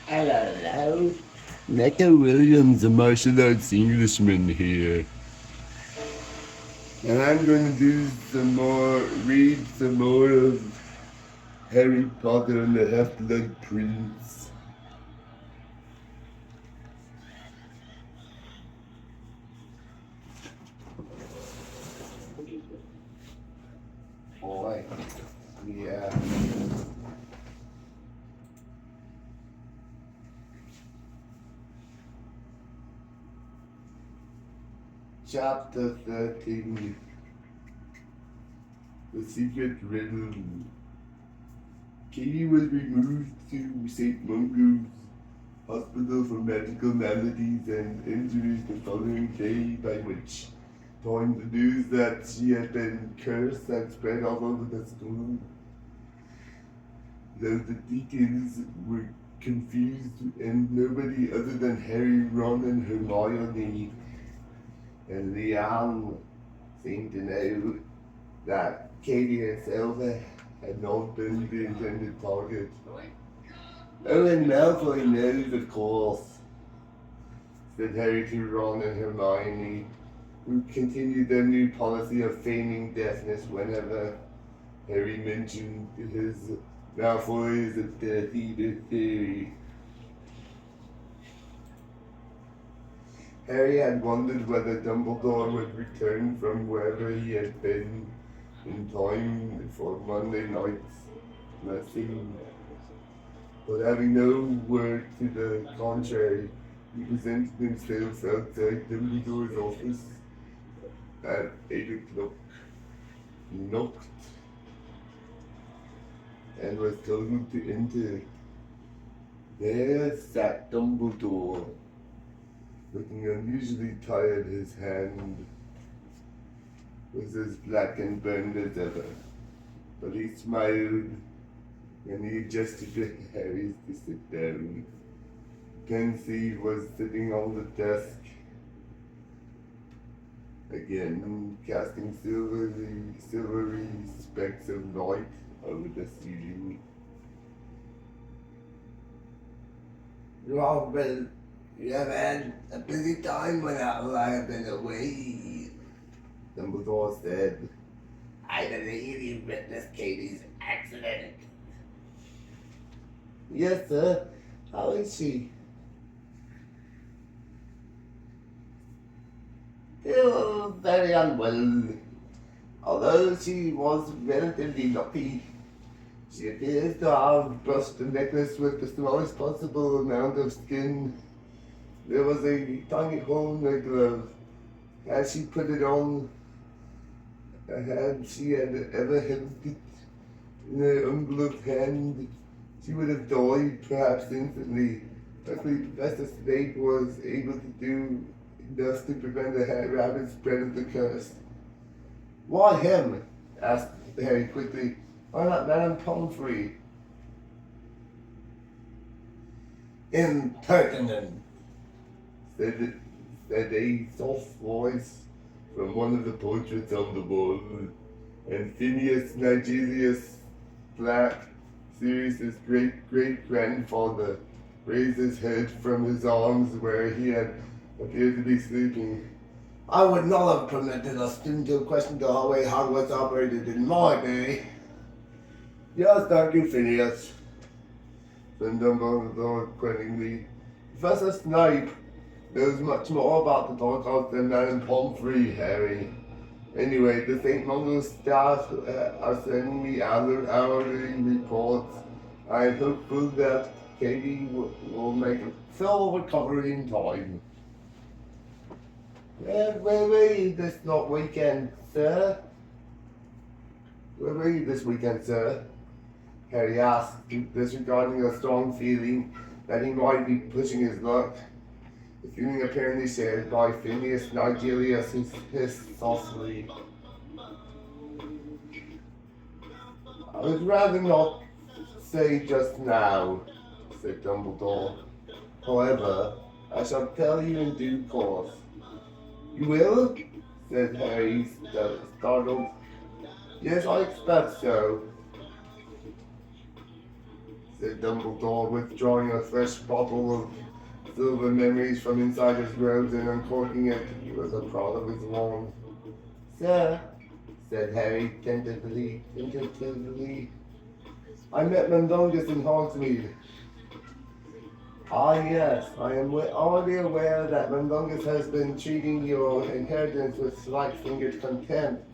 Hello. Necker Williams, a martial arts Englishman here. And I'm going to read some more of Harry Potter and the Half-Blood Prince. Boy, yeah. Chapter 13. The Secret Riddle. Katie was removed to St. Mungo's Hospital for Medical Maladies and Injuries the following day, by which time the news that she had been cursed had spread all over the school. Though the deacons were confused and nobody other than Harry, Ron and Hermione and Leon seemed to know that Katie herself had not been the intended target. Oh, and Malfoy knows, of course, said Harry to Ron and Hermione, who continued their new policy of feigning deafness whenever Harry mentioned his Malfoy's dirty theory. Harry had wondered whether Dumbledore would return from wherever he had been in time for Monday night's lesson. But having no word to the contrary, he presented himself outside Dumbledore's office at 8 o'clock. He knocked and was told to enter. There sat Dumbledore, looking unusually tired. His hand was as black and burned as ever, but he smiled when he gestured to Harry to sit down. Pensieve was sitting on the desk, again casting silvery specks of light over the ceiling. Well, you have had a busy time while I have been away, Dumbledore said. I believe you witnessed Katie's accident. Yes, sir. How is she? Still very unwell. Although she was relatively lucky, she appears to have brushed the necklace with the smallest possible amount of skin. There was a tiny hole in the glove. As she put it on, had she ever held it in her ungloved hand, she would have died, perhaps instantly. Luckily, Professor Snape was able to do enough to prevent the rapid spread of the curse. Why him? Asked Harry quickly. Why not Madame Pomfrey? Impertinent, said a soft voice from one of the portraits on the wall, and Phineas Nigelius Black, Sirius's great-great-grandfather, raised his head from his arms where he had appeared to be sleeping. I would not have permitted a student to question the way Hogwarts operated in my day. Yes, thank you, Phineas, said Dumbledore quinningly. Professor Snape knows much more about the Dark Arts than Madame Pomfrey, Harry. Anyway, the St. Mungo's staff are sending me hourly reports. I'm hopeful that Katie will make a full recovery in time. Where were you this weekend, sir? Where were you this weekend, sir? Harry asked, disregarding a strong feeling that he might be pushing his luck. The feeling apparently shared by Phineas Nigelius, who hissed softly. I would rather not say just now, said Dumbledore. However, I shall tell you in due course. You will? Said Harry, startled. Yes, I expect so, said Dumbledore, withdrawing a fresh bottle of silver memories from inside his robes and uncorking it with a prod of his wand. Sir, said Harry tentatively, I met Mundungus in Hogsmeade. Ah, yes, I am already aware that Mundungus has been treating your inheritance with slight-fingered contempt,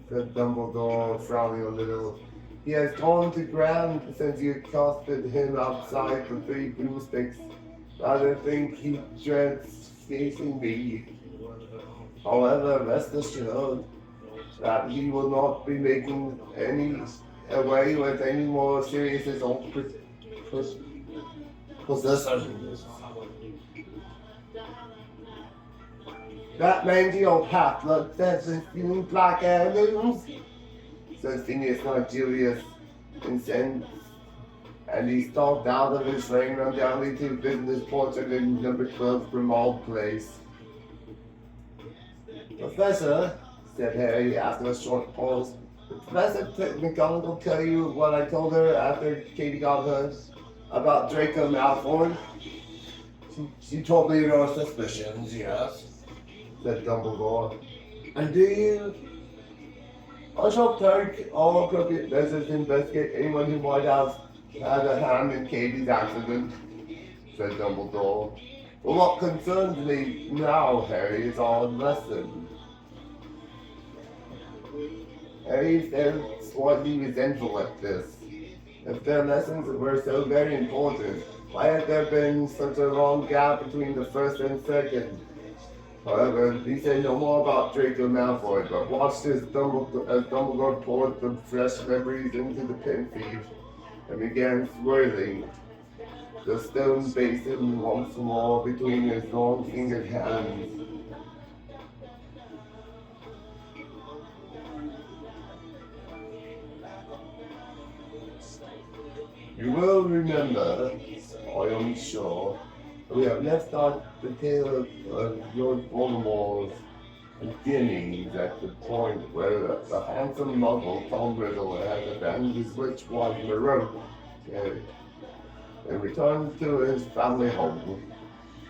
said Dumbledore, frowning a little. He has gone to ground since you accosted him outside the Three Broomsticks. I think he dreads facing me. However, rest assured that he will not be making any away with any more serious assault possession. That mangy old half-blood says he's stealing black heirlooms, said Phineas Nigelius, incensed, and he stalked out of his frame and down to business portrait in number 12 Grimald Place. Professor, said Harry after a short pause, Professor McGonagall tell you what I told her after Katie got hers about Draco Malfoy? She told me your suspicions, yes, said Dumbledore. And do you? I shall take all appropriate measures to investigate anyone who might have had a hand in Katie's accident, said Dumbledore. But what concerns me now, Harry, is our lesson. Harry felt slightly resentful at this. If their lessons were so very important, why had there been such a long gap between the first and second? However, he said no more about Draco Malfoy, but watched as Dumbledore poured the fresh memories into the pensieve and began swirling the stone basin once more between his long-fingered hands. You will remember, I am sure, we have left out the tale of Lord Voldemort's beginnings at the point where the handsome muggle Tom Riddle had abandoned his rich wife Merope and returned to his family home.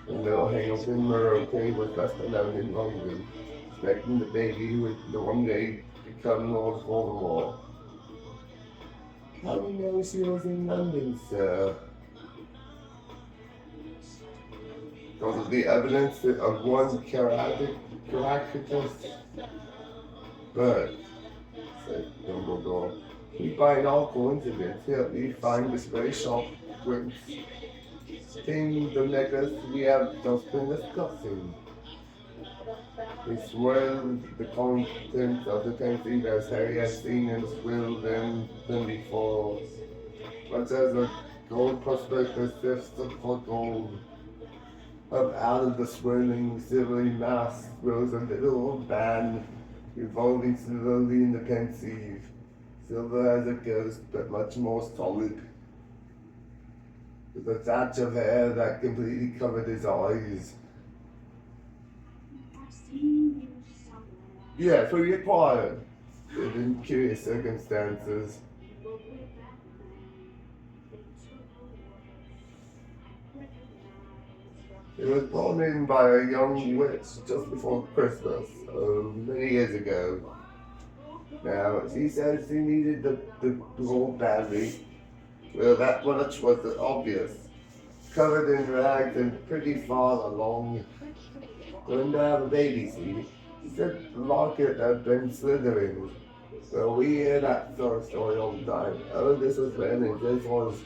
And little Hamilton Merope was left alone in London, expecting the baby who would one day become Lord Voldemort. How do you know she was in London, sir? Because of the evidence of one Caractacus bird, said Dumbledore. We find all coincidence, yet we find this very sharp prints in the necklace we have just been discussing. He swirled the contents of the pensieve as Harry had seen him swirl them before. But as a gold prospector sifts for gold, up out of the swirling silvery mass rose a little band, revolving slowly in the pensieve, silver as a ghost, but much more solid, with a thatch of hair that completely covered his eyes. Yes, we acquired it in curious circumstances. It was brought in by a young witch just before Christmas, many years ago. Now, she said she needed the gold badly. Well, that much was obvious. Covered in rags and pretty far along. Going to have a baby, see? He said the locket had been slithering. Well, we hear that sort of story all the time. Oh, this was this was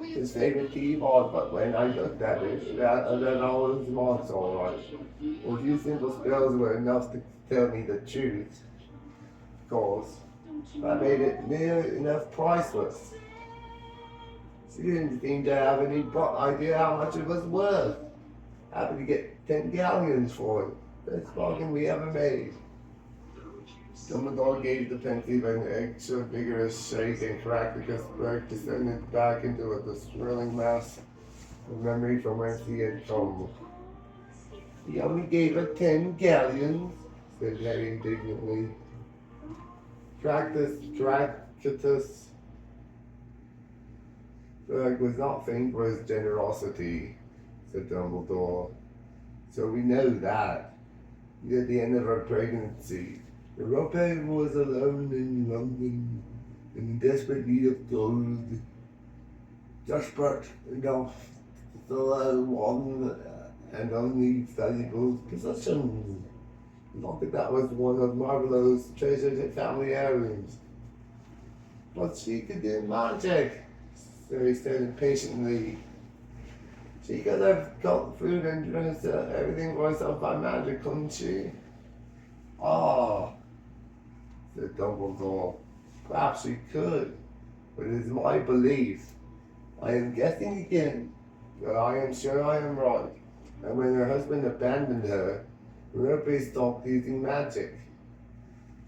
his favorite keyboard, but when I looked at it, that all was marks all right. A few simple spells were enough to tell me the truth. Of course, that made it near enough priceless. She didn't seem to have any idea how much it was worth. Happy to get 10 galleons for it. Best bargain we ever made. Dumbledore gave the pensieve an extra vigorous shake, and Caractacus Burke descended back into the swirling mass of memory from whence he had come. He only gave her 10 galleons, said Harry indignantly. Caractacus was not famed for his generosity, said Dumbledore. So we know that. At the end of her pregnancy, Europe was alone in London, in desperate need of gold. Desperate enough to one and only valuable possession. Not that that was one of Marlowe's treasured family heirlooms. But she could do magic, so he said impatiently. She could have got food and drinks, everything for herself by magic, couldn't she? Ah, said Dumbledore. Perhaps she could, but it is my belief. I am guessing again, but I am sure I am right. And when her husband abandoned her, Ruby stopped using magic.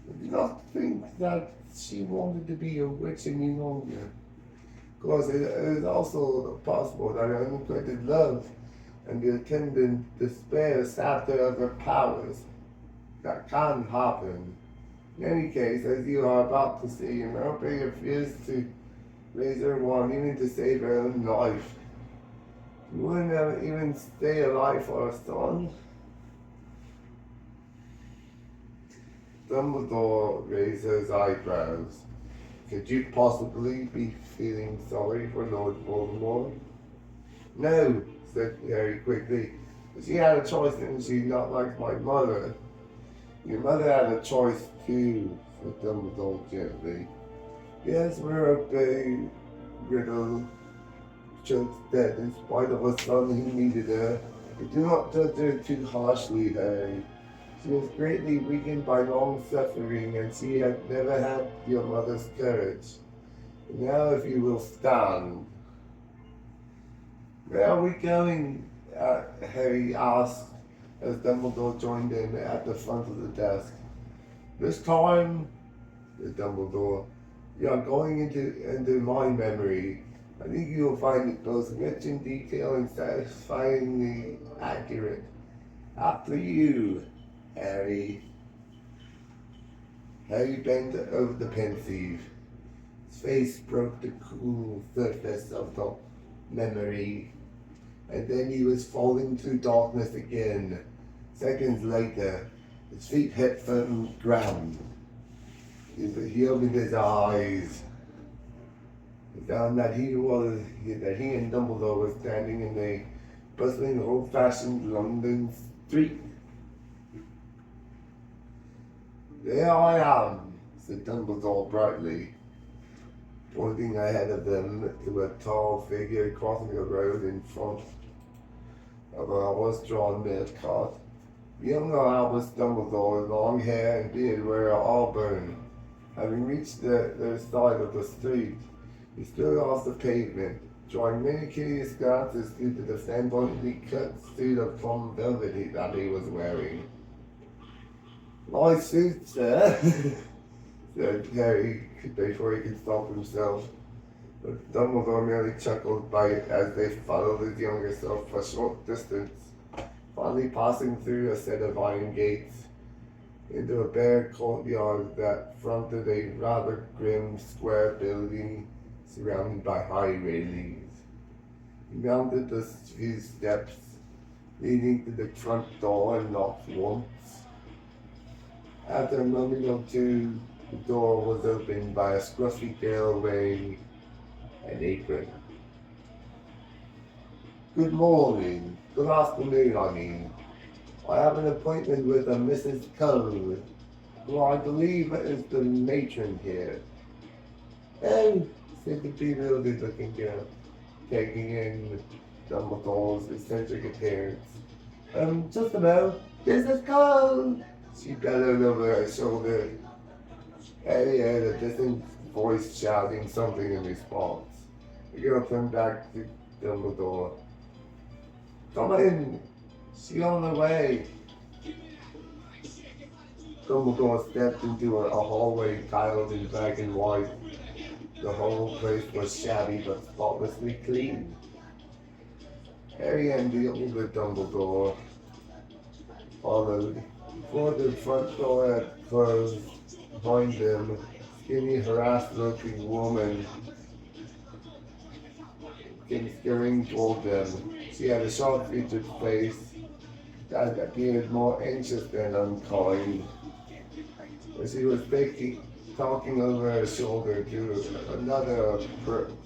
I do not think that she wanted to be a witch any longer. Because it is also possible that her unrequited love and the attendant despair sapped her of her powers. That can happen. In any case, as you are about to see, Ruby refused to raise her wand even to save her own life. She wouldn't even stay alive for her son. Dumbledore raised his eyebrows. Could you possibly be feeling sorry for Lord Voldemort? No, said Harry quickly. But she had a choice, didn't she? Not like my mother. Your mother had a choice too, said Dumbledore gently. Yes, we're a big riddle. Chose dead in spite of a son who needed her. But do not judge her too harshly, Harry. She was greatly weakened by long suffering, and she had never had your mother's courage. And now, if you will stand. Where are we going? Harry asked, as Dumbledore joined him at the front of the desk. This time, said Dumbledore, you are going into my memory. I think you will find it both rich in detail and satisfyingly accurate. After you, Harry. Harry bent over the pensieve. His face broke the cool surface of the memory, and then he was falling through darkness again. Seconds later, his feet hit firm ground. He opened his eyes. He found that he and Dumbledore were standing in a bustling, old-fashioned London street. There I am, said Dumbledore brightly, pointing ahead of them to a tall figure crossing the road in front of a horse-drawn milk cart. Young Albus Dumbledore, with long hair and beard, were Auburn. Having reached the side of the street, he stood off the pavement, drawing many curious glances due to the flamboyantly cut suit of plum velvet that he was wearing. My suit, sir, said Harry before he could stop himself. But Dumbledore merely chuckled as they followed his younger self for a short distance, finally passing through a set of iron gates into a bare courtyard that fronted a rather grim square building surrounded by high railings. He mounted the few steps leading to the front door and knocked once. After a moment or two, the door was opened by a scruffy girl wearing an apron. Good morning. Good afternoon, I mean. I have an appointment with a Mrs. Cole, who I believe is the matron here. Oh, said the bewildered-looking girl, taking in Dumbledore's eccentric appearance. Just about. Mrs. Cole! She bellowed over her shoulder. Harry heard a distant voice shouting something in response. The girl turned back to Dumbledore. Come in. She's on the way. Dumbledore stepped into a hallway tiled in black and white. The whole place was shabby but spotlessly clean. Harry and the older Dumbledore followed. Before the front door had closed behind them, a skinny, harassed-looking woman came scurrying toward them. She had a sharp-featured face that appeared more anxious than unkind. As she was talking over her shoulder to another prone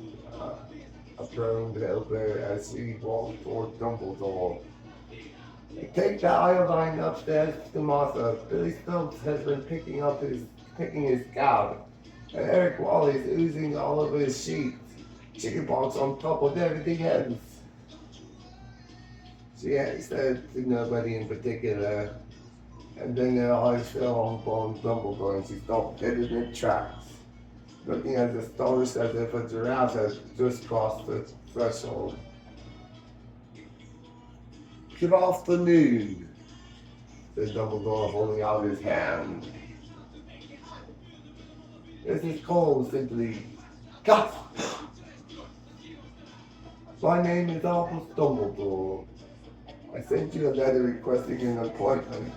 helper as she walked toward Dumbledore. Take the iodine upstairs to Martha. Billy Stubbs has been picking his scalp, and Eric Wally's oozing all over his sheets. Chickenpox on top of everything else. She had said to nobody in particular, and then her eyes fell on Dumbledore and she stopped dead in her tracks, looking as astonished as if a giraffe had just crossed the threshold. Good afternoon, said Dumbledore, holding out his hand. This is Cole, simply. Gasp! My name is Albus Dumbledore. I sent you a letter requesting an appointment,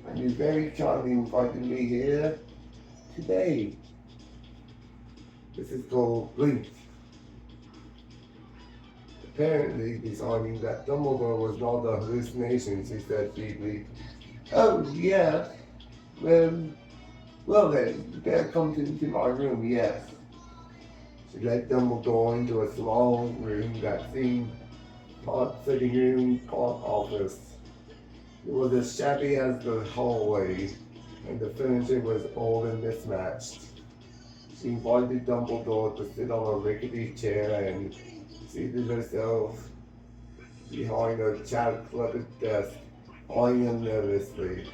and you very kindly invited me here today. This is called Blink. Apparently deciding that Dumbledore was not a hallucination, she said feebly, "Oh, yes. Well then, you better come into my room, yes." She led Dumbledore into a small room that seemed part sitting room, part office. It was as shabby as the hallway, and the furniture was old and mismatched. She invited Dumbledore to sit on a rickety chair and seated herself behind a chat-cluttered desk, eyeing him nervously.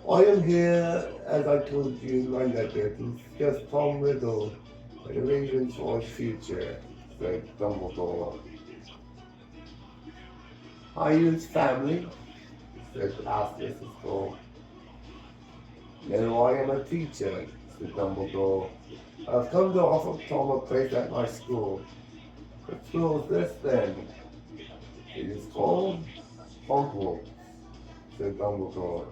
I am here, as I told you in my letter, to discuss Tom Riddle and arrangements for his future, said Dumbledore. Are you his family? asked Mrs. Cole. No, I am a teacher, said Dumbledore. I've come to offer Tom a place at my school. What school is this then? It is called Hogwarts, said Dumbledore.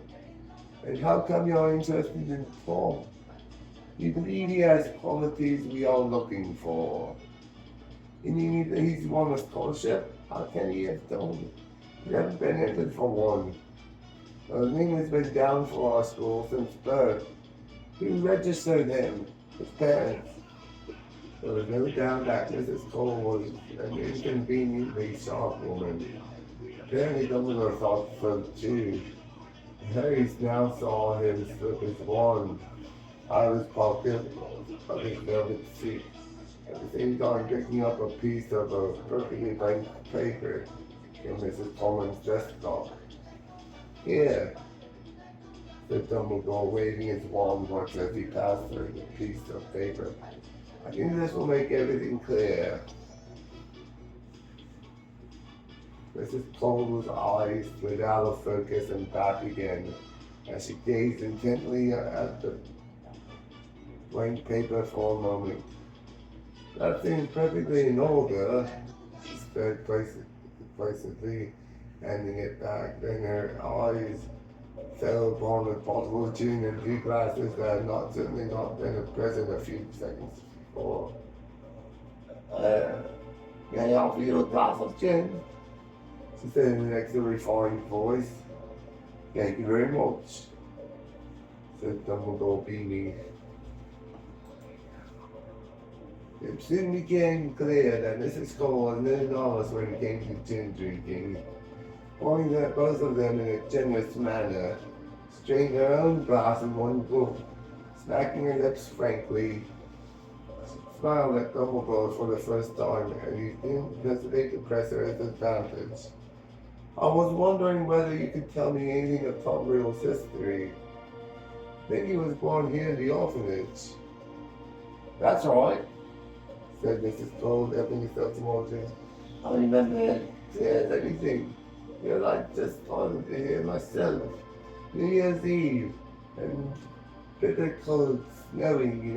And how come you're interested in Tom? You believe he has qualities we are looking for. You mean he's won a scholarship? How can he have done? He hasn't been entered for one. His name has been down for our school since birth. Who registered him? His parents. There was no doubt that Mrs. Cole was an inconveniently sharp woman. Apparently Dumbledore thought so too. Harry now saw him slip his wand out of his pocket of his velvet suit, at the same time picking up a piece of a perfectly blank paper from Mrs. Coleman's desktop. Here, said Dumbledore, waving his wand once as he passed her the piece of paper. I think this will make everything clear. Mrs. Cole's eyes slid out of focus and back again as she gazed intently at the blank paper for a moment. That seems perfectly in order, she said placidly, handing it back. Then her eyes fell upon a bottle of gin and two glasses that had certainly not been present a few seconds before. May I offer you a glass of gin? She said in an extra refined voice. Thank you very much, said Dumbledore, beaming. It soon became clear that Mrs. Cole was no novice when it came to gin drinking. Pouring that both of them in a generous manner, strained her own glass in one gulp, smacking her lips frankly. She smiled at Dumbledore for the first time, and he didn't hesitate to press her at advantage. I was wondering whether you could tell me anything of Tom Riddle's history. I think he was born here in the orphanage. That's right, said Mrs. Cole, helping herself to more gin. I remember anything. I just wanted to hear myself. New Year's Eve, and bitter cold, snowing,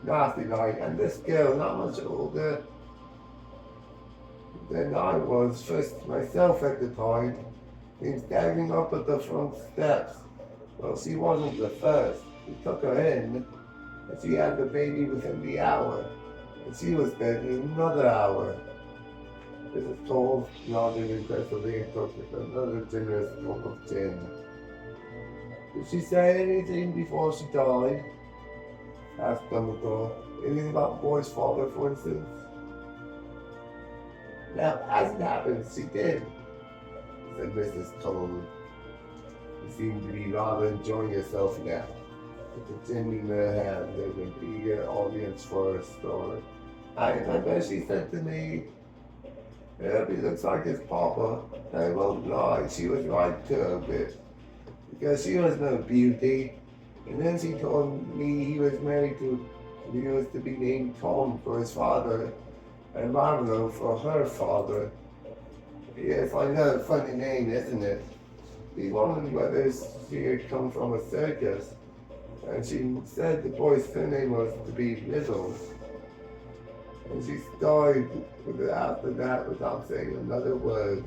nasty night, and this girl, not much older than I was, first myself at the time, came staggering up at the front steps. Well, she wasn't the first. We took her in, and she had the baby within the hour, and she was dead in another hour. Mrs. Cole nodded impressively and took another generous gulp of gin. Did she say anything before she died? Asked Dumbledore. Anything about Boy's father, for instance? Now, as it happens, she did, said Mrs. Cole. You seem to be rather enjoying yourself now. With the gin in her hand, there's an eager audience for her story. I remember she said to me, he looks like his papa. I won't lie, she was right too a bit. Because she was no beauty. And then she told me he was to be named Tom for his father, and Marlowe for her father. Yes, I know, funny name, isn't it? He wondered whether she had come from a circus, and she said the boy's surname was to be Riddles. And she died after that without saying another word.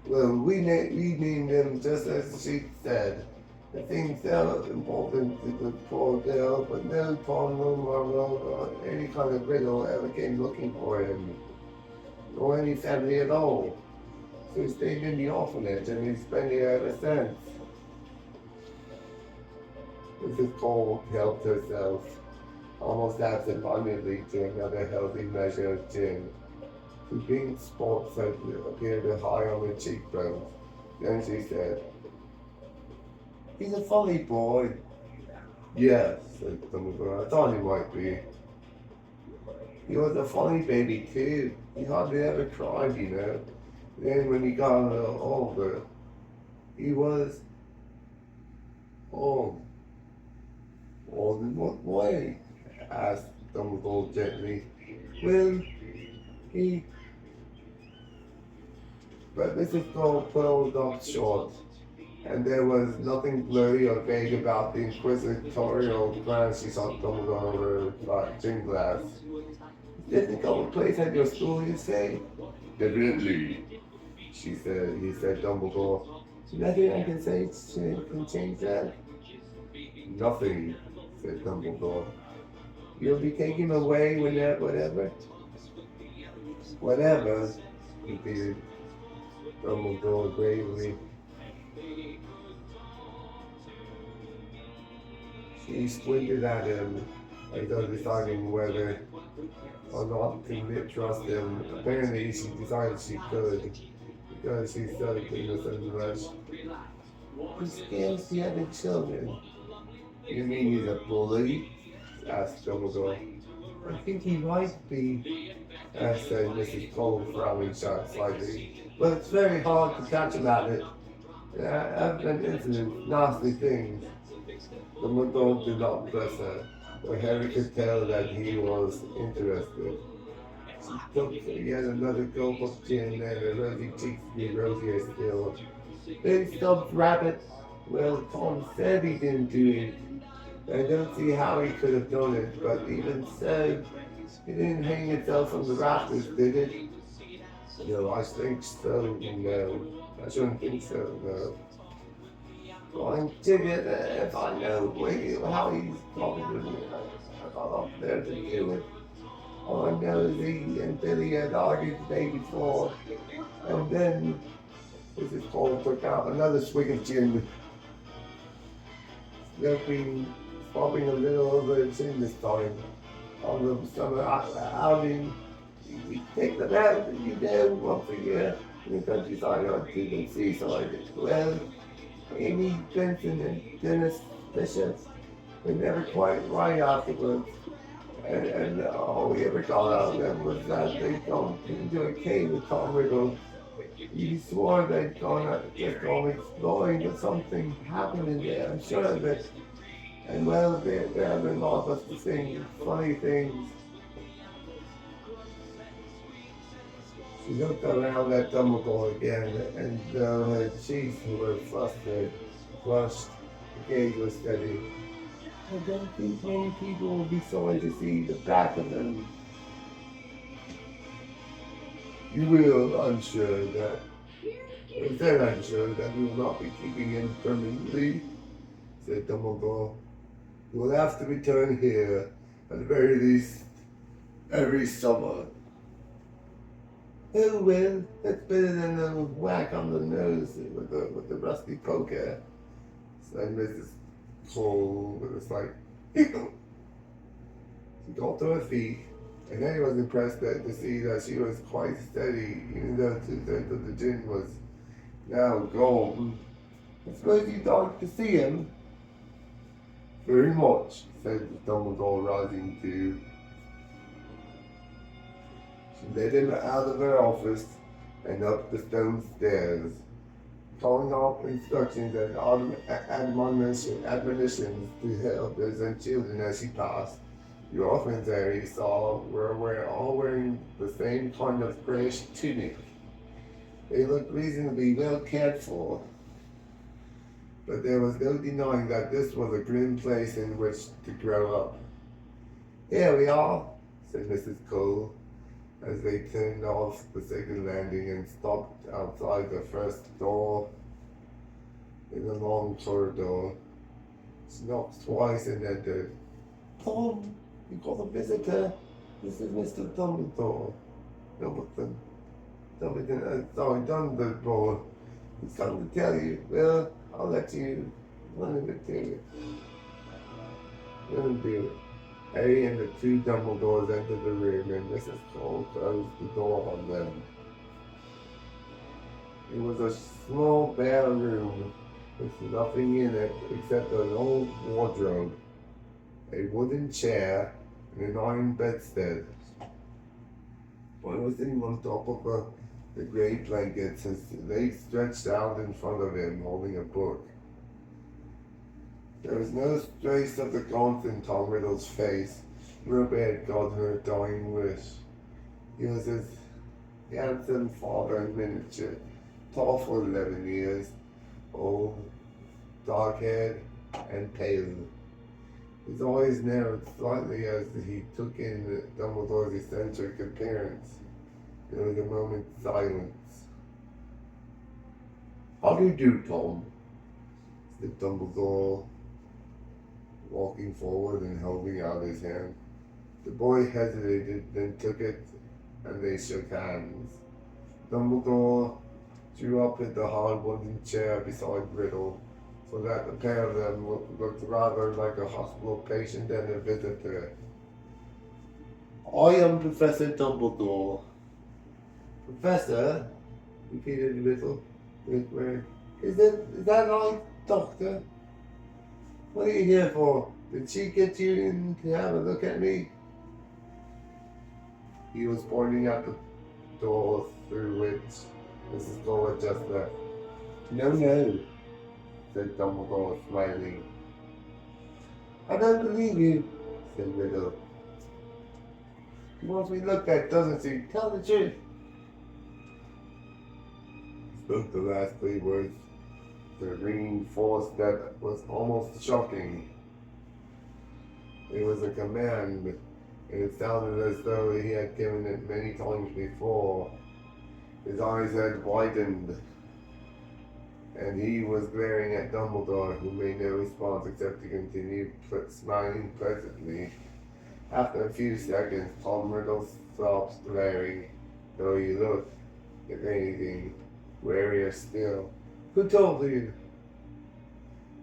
Well, we named him just as she said. The thing felt important to the poor girl, but no Tom, no Marlowe, or any kind of riddle ever came looking for him, or any family at all. So he stayed in the orphanage, and he's been here ever since. Mrs. Cole helped herself, almost absent-mindedly, to another healthy measure of gin. The pink spots had appeared high on her cheekbones. Then she said, "He's a funny boy." "Yes," said Dumbledore. "I thought he might be." "He was a funny baby too. He hardly ever cried, you know. Then when he got a little older, he was old." "Old in what way?" asked Dumbledore gently. "Well, he..." But Mrs. Cole pulled off short, and there was nothing blurry or vague about the inquisitorial glance she saw Dumbledore over her gin glass. "Didn't the common place at your school, you say?" "Definitely," he said Dumbledore. "Nothing I can say can change that?" "Nothing," said Dumbledore. "You'll be taken away whatever?" "Whatever," repeated Dumbledore gravely. She squinted at him, as though deciding whether or not to trust him. Apparently, she decided she could, because she said in a sudden rush, "He scares the other children." "You mean he's a bully?" asked Dumbledore. "I think he might be," said Mrs. Cole, frowning slightly. "But it's very hard to catch him at it. There have been incidents, nasty things." Dumbledore did not press her, but Harry could tell that he was interested. She took yet another gulp of gin, and her rosy cheeks grew rosier still. "Then Stubbs Rabbit. Well, Tom said he didn't do it. I don't see how he could have done it, but even so, he didn't hang himself from the rafters, did it?" "No, I think so, no. I shouldn't think so, no." "Well, I'm ticket if I know how he's probably got up there to do it. All I know is he and Billy had argued the day before, and then Mrs. Cole took out another swig of gin, swapping a little over its in this time. On the summer outing, we take them out, you know, once a year in the countryside or to the seaside. Well, Amy Benson and Dennis Bishop were never quite right afterwards. And all we ever got out of them was that they'd gone into a cave with Tom Riddle. He swore they'd just gone exploring, but something happened in there, I'm sure of it. And well, there have been lots of things, funny things." She looked around at Dumbledore again, and though her cheeks were flushed, the gaze was steady. "I don't think many people will be sorry to see the back of them." "You will, I'm sure that. But then I'm sure that we will not be keeping him permanently," said Dumbledore. You will have to return here at the very least every summer. Oh well, that's better than a whack on the nose with the rusty poker, said Mrs. Cole with a slight hiccup. She got to her feet, and Henry was impressed to see that she was quite steady, even though 2/3 of the gin was now gone. I suppose you'd like to see him? Very much, said Dumbledore, rising too. She led him out of her office and up the stone stairs, calling out instructions and admonitions to her elders and children as she passed. The orphans Harry saw were all wearing the same kind of grayish tunic. They looked reasonably well cared for, but there was no denying that this was a grim place in which to grow up. Here we are, said Mrs. Cole, as they turned off the second landing and stopped outside the first door in a long corridor. She knocked twice and entered. Tom, you got a visitor. This is Mr. Dumbledore. Dumbledore. He's come to tell you. Well, I'll let you let him do it. Let him do it. Harry and the two Dumbledores entered the room, and Mrs. Cole closed the door on them. It was a small, bare room with nothing in it except an old wardrobe, a wooden chair, and an iron bedstead. One was sitting on top of the grey blankets, his legs stretched out in front of him, holding a book. There was no trace of the gaunt in Tom Riddle's face. Ruby had got her dying wish. He was his handsome father in miniature, tall for 11 years, old, dark-haired, and pale. His eyes narrowed slightly as he took in Dumbledore's eccentric appearance. There was a moment's silence. How do you do, Tom? Said Dumbledore, walking forward and holding out his hand. The boy hesitated, then took it, and they shook hands. Dumbledore drew up in the hard wooden chair beside Riddle, so that the pair of them looked rather like a hospital patient and a visitor. I am Professor Dumbledore. Professor? Repeated Riddle. Is that right, Doctor? What are you here for? Did she get you in to have a look at me? He was pointing at the door through which Mrs. Cole had just left. No, said Dumbledore, smiling. I don't believe you, said Riddle. She wants me looked at, doesn't she? Tell the truth. He spoke the last 3 words with a ringing force that was almost shocking. It was a command, and it sounded as though he had given it many times before. His eyes had widened, and he was glaring at Dumbledore, who made no response except to continue smiling pleasantly. After a few seconds, Tom Riddle stopped glaring, though he looked, if anything, warier still. Who told you?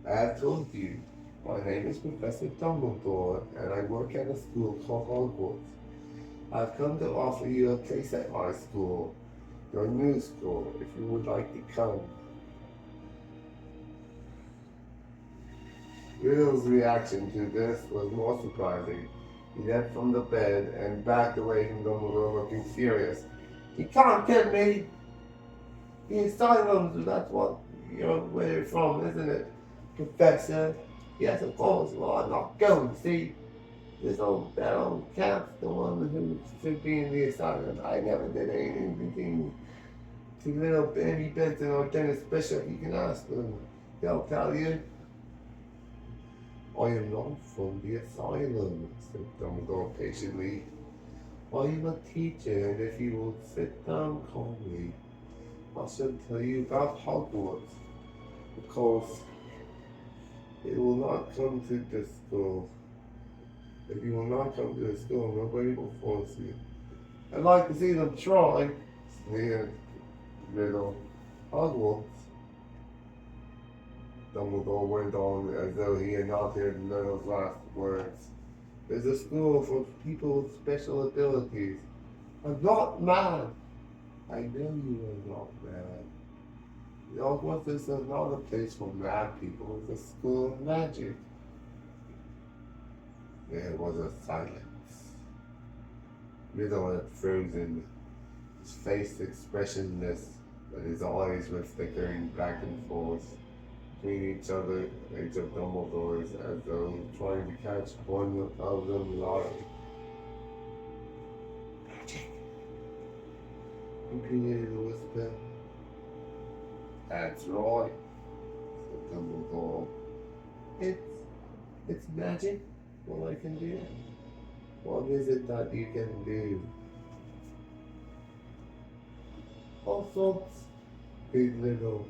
I have told you. My name is Professor Dumbledore, and I work at a school called Hogwarts. I've come to offer you a place at my school, your new school, if you would like to come. Riddle's reaction to this was more surprising. He leapt from the bed and backed away from Dumbledore, looking furious. You can't get me! The asylum, that's what you're where you're from, isn't it, Professor? Yes, of course. Well, I'm not going. See, that old Cap's the one who should be in the asylum. I never did anything to little Benny Benson or Dennis Bishop. You can ask them. They'll tell you. I am not from the asylum, said Dumbledore patiently. I am a teacher, and if you will sit down calmly, I shall tell you about Hogwarts. Of course, It will not come to the school. If you will not come to the school, nobody will force you. I'd like to see them try, sneered Riddle. Hogwarts. Dumbledore went on as though he had not heard Riddle's last words. There's a school for people with special abilities. I'm not mad. I know you are not mad. Hogwarts is not a place for mad people. It's a school of magic. There was a silence. Riddle had frozen, his face expressionless, but his eyes were flickering back and forth between each other, each of Dumbledore's, as though trying to catch one of them lying. Magic, repeated a whisper. That's right, said Dumbledore. It's magic. What I can do? What is it that you can do? All sorts. Big little.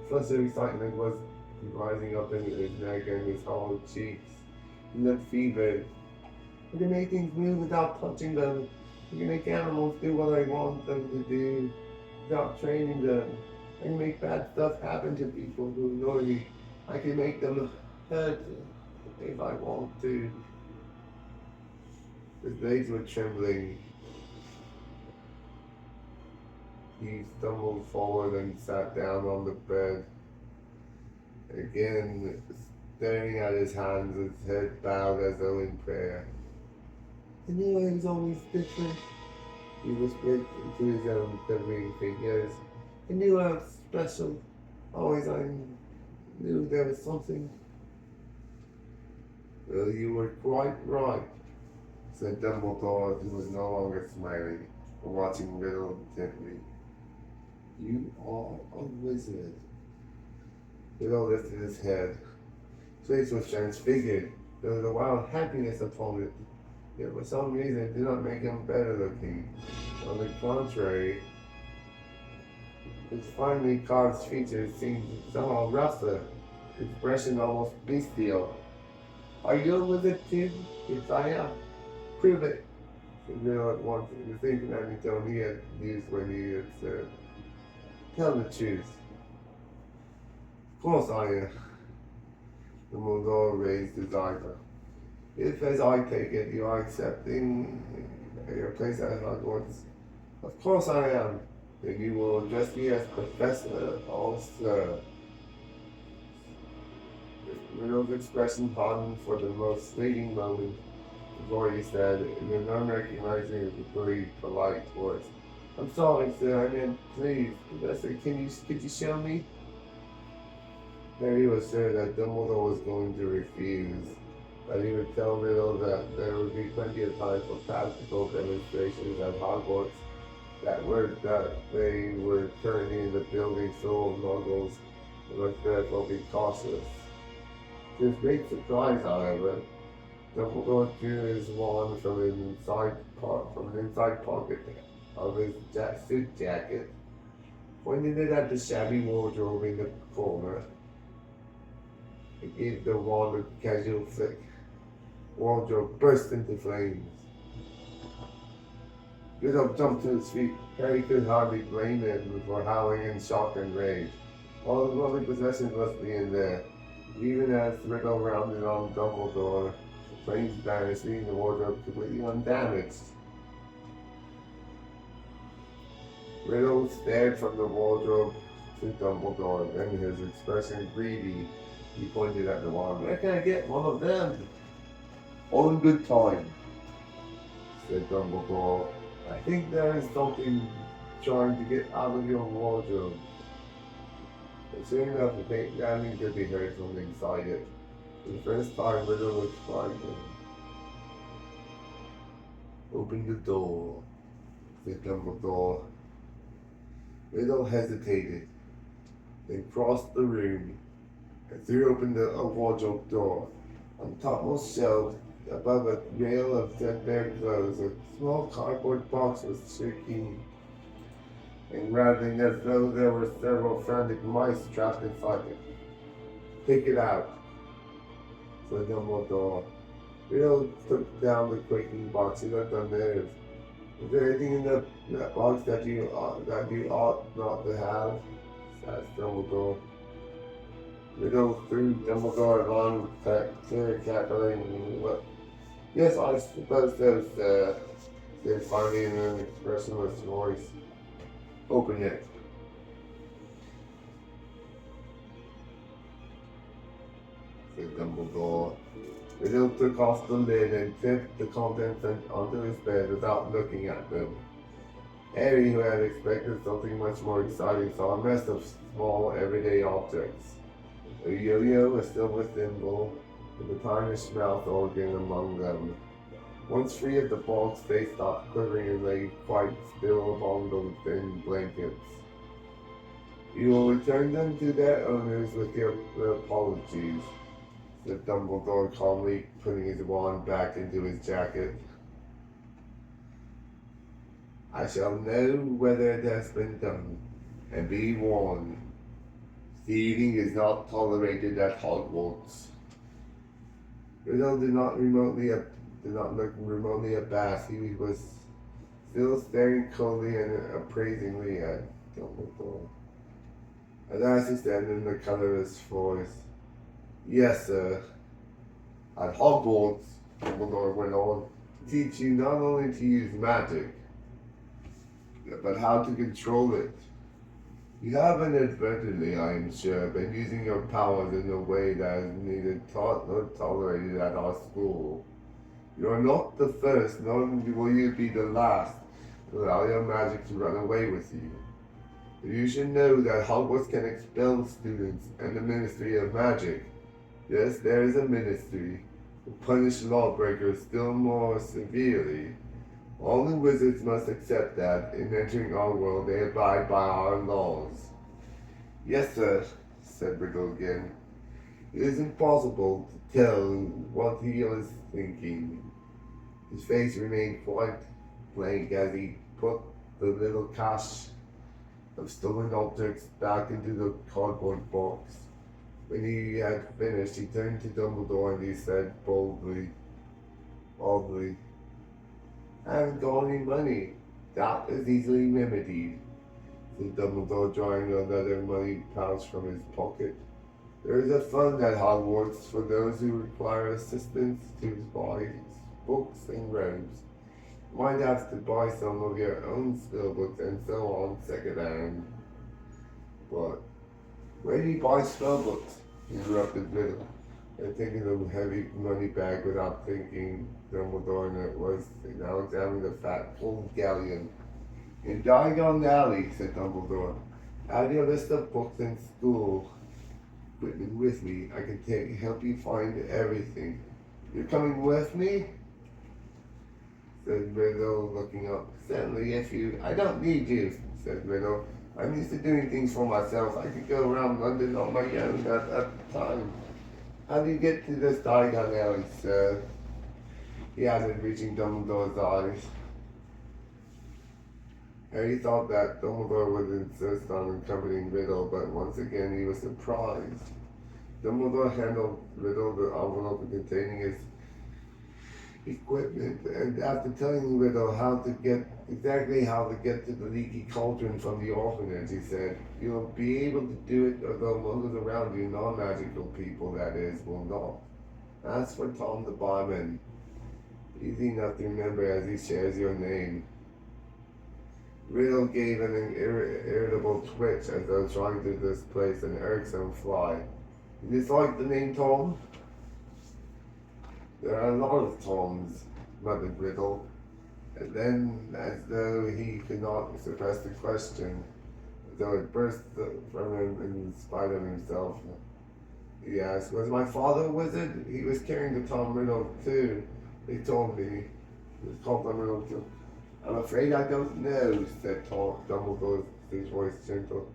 Flush of excitement was rising up in his neck and his hollow cheeks. He looked fevered. I can make things move without touching them. I can make animals do what I want them to do without training them. I can make bad stuff happen to people who annoy me. I can make them hurt if I want to. His legs were trembling. He stumbled forward and sat down on the bed. Again, staring at his hands, his head bowed as though in prayer. I knew I was always different, he whispered into his own quivering fingers. I knew I was special. Always I knew there was something. Well, you were quite right, said Dumbledore, who was no longer smiling, but watching Riddle intently. You are a wizard. Riddle lifted his head. His face was transfigured. There was a wild happiness upon it. Yet for some reason it did not make him better looking. On the contrary, his finely carved features seemed somehow rougher, his expression almost bestial. Are you a wizard too? Yes, I am. Prove it. Said Riddle at once, in the same commanding tone he had used when he had said, tell the truth. Of course I am. Dumbledore raised his eyebrow. If, as I take it, you are accepting your place at Hogwarts, of course I am. Then you will address me as Professor or Sir. Riddle's expression hardened for the most fleeting moment before he said, in an unrecognizing of the very polite voice, I'm sorry, sir, I meant, please, Professor, could you show me? Harry was sure that Dumbledore was going to refuse, but he would tell Riddle that there would be plenty of time for practical demonstrations at Hogwarts, that they were currently in the building full of muggles, and must therefore be cautious. To his great surprise, however, Dumbledore drew his wand from an inside pocket of his suit jacket, pointed it at the shabby wardrobe in the corner, and gave the wand a casual flick. The wardrobe burst into flames. Riddle jumped to his feet. Harry could hardly blame him for howling in shock and rage. All the lovely possessions must be in there. Even as Riddle rounded on Dumbledore, the flames vanished, leaving the wardrobe completely undamaged. Riddle stared from the wardrobe to Dumbledore, then his expression greedy, he pointed at the wand. Where can I get one of them? All in good time, said Dumbledore. I think there is something trying to get out of your wardrobe. But soon enough, the faint rattling could be heard from inside it. For the first time, Riddle looked frightened. Open the door, said Dumbledore. Riddle hesitated, then crossed the room and threw open a wardrobe door. On the topmost shelf, above a rail of threadbare clothes, a small cardboard box was shaking and rattling as though there were several frantic mice trapped inside it. Take it out, said Dumbledore. Riddle took down the quaking box. He looked unnerved. Is there anything in that box that you ought not to have? Asked Dumbledore. Riddle threw Dumbledore a long, clear, cackling look. Yes, I suppose so, said finally in an expressionless voice. Open it. Said Dumbledore. Riddle took off the lid and tipped the contents onto his bed without looking at them. Harry, who had expected something much more exciting, saw a mess of small, everyday objects. A yo-yo, a silver thimble, with a tiny mouth organ among them. Once free of the box, they stopped quivering and lay quite still upon the thin blankets. You will return them to their owners with your apologies, said Dumbledore calmly, putting his wand back into his jacket. I shall know whether it has been done, and be warned. Thieving is not tolerated at Hogwarts. Riddle did not look remotely abashed. He was still staring coldly and appraisingly at Dumbledore. At last he said in a colorless voice, Yes, sir. At Hogwarts, Dumbledore went on, teach you not only to use magic, but how to control it. You have inadvertently, I am sure, been using your powers in a way that is neither taught nor tolerated at our school. You are not the first, nor will you be the last, to allow your magic to run away with you. But you should know that Hogwarts can expel students and the Ministry of Magic. Yes, there is a ministry to punish lawbreakers still more severely. Only wizards must accept that, in entering our world, they abide by our laws. Yes, sir, said Riddle again. It is impossible to tell what he was thinking. His face remained quite blank as he put the little cache of stolen objects back into the cardboard box. When he had finished, he turned to Dumbledore and he said boldly, I haven't got any money. That is easily remedied, said Dumbledore, drawing another money pouch from his pocket. There is a fund at Hogwarts for those who require assistance to buy books and robes. You might have to buy some of your own spellbooks and so on secondhand. But where do you buy spellbooks? Interrupted Riddle, and taking the heavy money bag without thinking. Dumbledore and it was now examining the fat gold galleon. In Diagon Alley, said Dumbledore. Add your list of books in school equipment with me. I can help you find everything. You're coming with me? Said Riddle, looking up. Certainly, if you... I don't need you, said Riddle. I'm used to doing things for myself. I could go around London on my own at the time. How do you get to this Diagon Alley, sir? He added, reaching Dumbledore's eyes. Harry thought that Dumbledore would insist on accompanying Riddle, but once again he was surprised. Dumbledore handed Riddle the envelope containing his equipment, and after telling Riddle exactly how to get to the leaky cauldron from the orphanage, he said, You'll be able to do it, although most around you, non-magical people, that is, will not. As for Tom the barman, easy enough to remember as he shares your name. Riddle gave an irritable twitch as though trying to displace an irksome fly. You dislike the name Tom? There are a lot of Toms, muttered Riddle, and then, as though he could not suppress the question, as though it burst from him in spite of himself, he asked, Was my father a wizard? He was carrying the Tom Riddle too. They told me. He was called Tom Riddle too. I'm afraid I don't know, said Dumbledore, his voice gentle.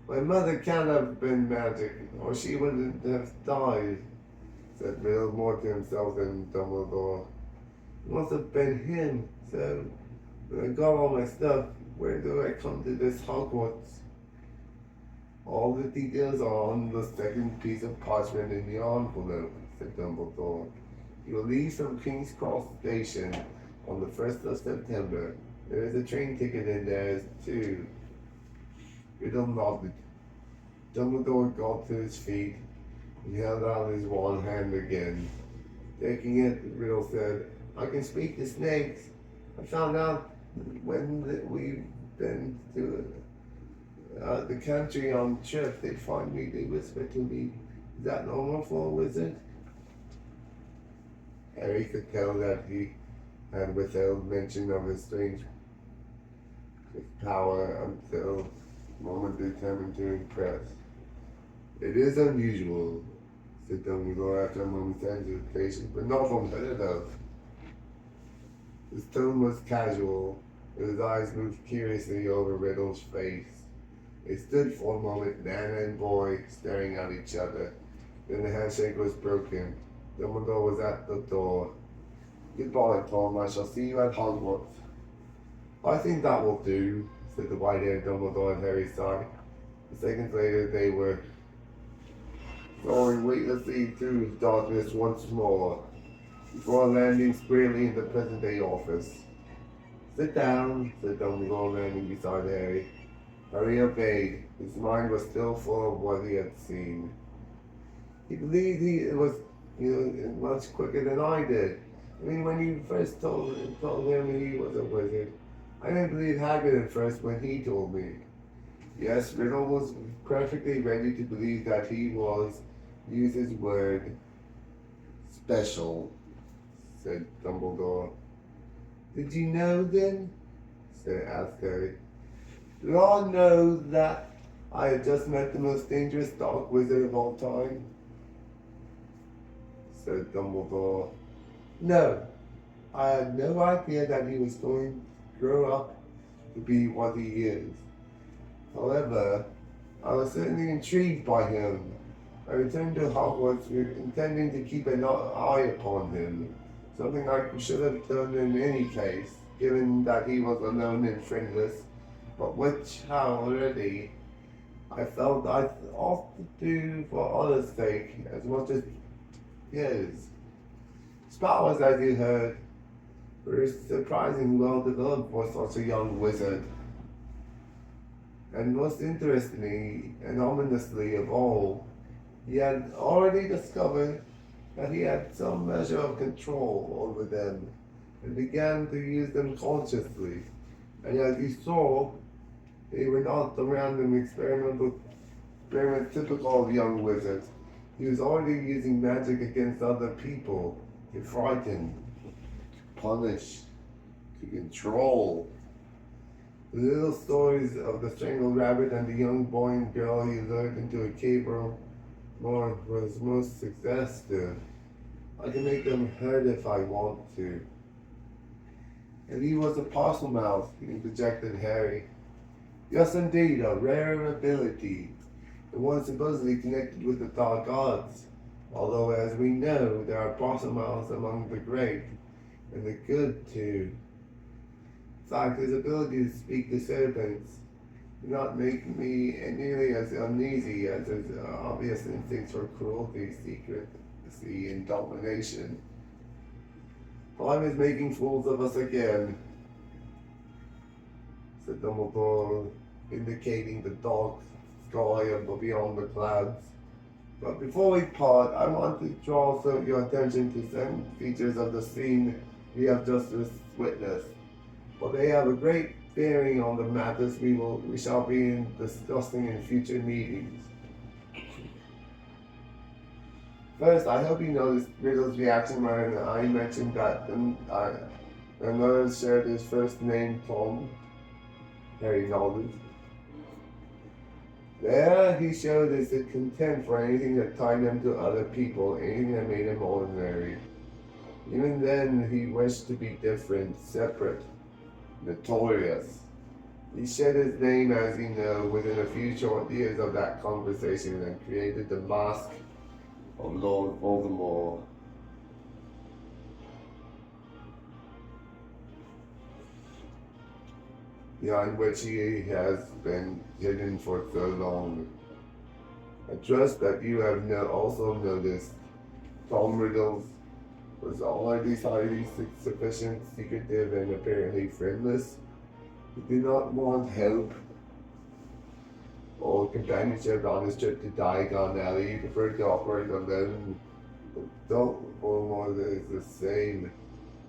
My mother can't have been magic, or she wouldn't have died, said Riddle more to himself than Dumbledore. It must have been him, so when I got all my stuff, where do I come to this Hogwarts? All the details are on the second piece of parchment in the envelope, said Dumbledore. You will leave from King's Cross Station on the 1st of September. There is a train ticket in there, too. Riddle nodded. Dumbledore got to his feet and held out his one hand again. Taking it, Riddle said, I can speak to snakes. I found out when we've been to the country on trip, they find me, they whisper to me. Is that normal for a wizard? Harry could tell that he had withheld mention of his strange power until the moment determined to impress. It is unusual, said Dumbledore after a moment's hesitation, but not unheard of. His tone was casual, but his eyes moved curiously over Riddle's face. They stood for a moment, man and boy, staring at each other. Then the handshake was broken. Dumbledore was at the door. Goodbye, Tom. I shall see you at Hogwarts. I think that will do, said the white-haired Dumbledore at Harry's side. Seconds later, they were soaring weightlessly through darkness once more, before landing squarely in the present-day office. Sit down, said Dumbledore, landing beside Harry. Harry obeyed. His mind was still full of what he had seen. He believed it was, much quicker than I did. I mean, when you first told him he was a wizard, I didn't believe Hagrid at first when he told me. Yes, Riddle was perfectly ready to believe that he was, use his word, special, said Dumbledore. Did you know then? asked Harry. Did I know that I had just met the most dangerous dark wizard of all time? Said Dumbledore. No, I had no idea that he was going to grow up to be what he is. However, I was certainly intrigued by him. I returned to Hogwarts intending to keep an eye upon him, something I should have done in any case, given that he was alone and friendless, but which already I felt I ought to do for others' sake as much as his. His powers, as you heard, were surprisingly well developed for such a young wizard. And most interestingly and ominously of all, he had already discovered that he had some measure of control over them and began to use them consciously. And as he saw, they were not the random experiments typical of young wizards. He was already using magic against other people, to frighten, to punish, to control. The little stories of the strangled rabbit and the young boy and girl he lured into a cave room was most suggestive. I can make them hurt if I want to. And he was a Parselmouth, interjected Harry. Yes, indeed, a rare ability, the one supposedly connected with the dark arts. Although, as we know, there are Parselmouths among the great, and the good too. In fact, his ability to speak to serpents did not make me nearly as uneasy as his obvious instincts for cruelty, secrecy, and domination. Time is making fools of us again, said Dumbledore, indicating the dark sky beyond the clouds. But before we part, I want to draw your attention to some features of the scene we have just witnessed, for they have a great bearing on the matters we shall be discussing in future meetings. First, I hope you noticed Riddle's reaction when I mentioned that another shared his first name, Tom. Harry nodded. There, he showed his contempt for anything that tied him to other people, anything that made him ordinary. Even then, he wished to be different, separate, notorious. He shed his name, as you know, within a few short years of that conversation and created the mask of Lord Voldemort. Behind which he has been hidden for so long. I trust that you have also noticed Tom Riddle was already highly sufficient, secretive, and apparently friendless. He did not want help or companionship on his trip to Diagon Alley. He preferred to operate alone. Don't Voldemort is the same.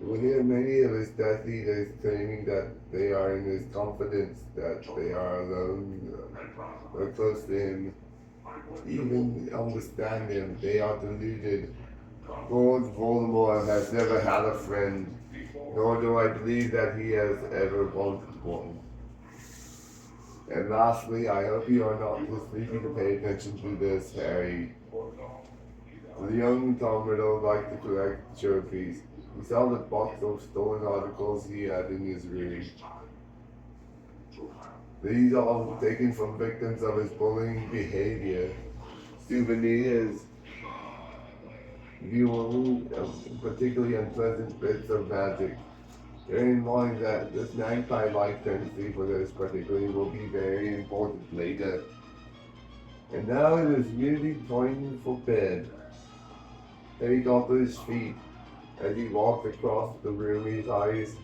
You will hear many of his Death Eaters claiming that they are in his confidence, that they are alone or close to him. Even understand him, they are deluded. Lord Voldemort has never had a friend, nor do I believe that he has ever wanted one. And lastly, I hope you are not too sleepy to pay attention to this, Harry. The young Tom Riddle liked to collect trophies. He saw the box of stolen articles he had in his room. These are all taken from victims of his bullying behavior. Souvenirs, viewing particularly unpleasant bits of magic. Bear in mind that this magpie-like tendency for this particularly will be very important later. And now it is really time for bed. Harry got to his feet. As he walked across the room, his eyes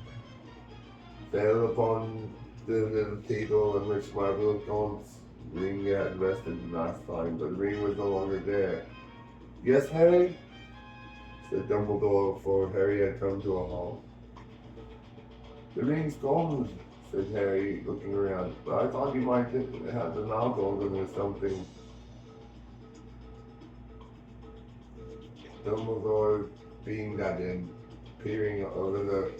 fell upon the little table on which Marvel's ring had rested last time, but the ring was no longer there. Yes, Harry? Said Dumbledore, for Harry had come to a halt. The ring's gone, said Harry, looking around. But I thought you might have the mouth organ or something. Dumbledore beamed at him, peering over the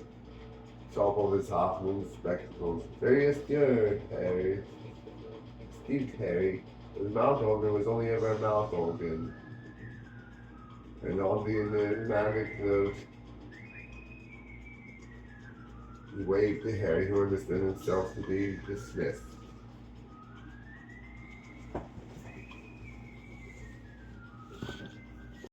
top of his half-moon spectacles. Very obscure, Harry. Excuse Harry. His mouth organ was only ever a mouth organ. And on the enigmatic note, he waved to Harry, who understood himself to be dismissed.